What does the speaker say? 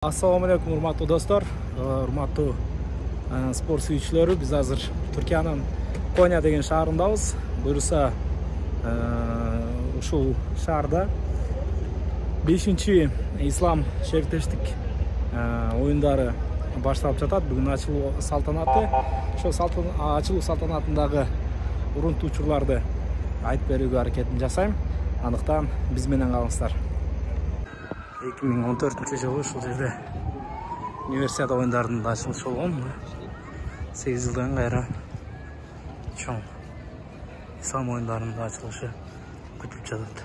Assalamu alaikum, урматтуу достор, урматтуу спорт сүйүүчүлөрү. Биз азыр Түркиянын Коня деген шаарындабыз. Буюрса, ушул шаарда 5-чи ислам шериктештик оюндары башталып жатат. Бүгүн ачылуу салтанаты. Ошол ачылуу салтанатындагы урунтуу учурларды айтып берүүгө аракетин жасайм. Андыктан биз менен калыңыздар. 2014-жылы ушул жерде универсиада оюндарынын ачылышы болгон. 8 жылдан кайра чоң ислам оюндарынын ачылышы күтүлүп жатат.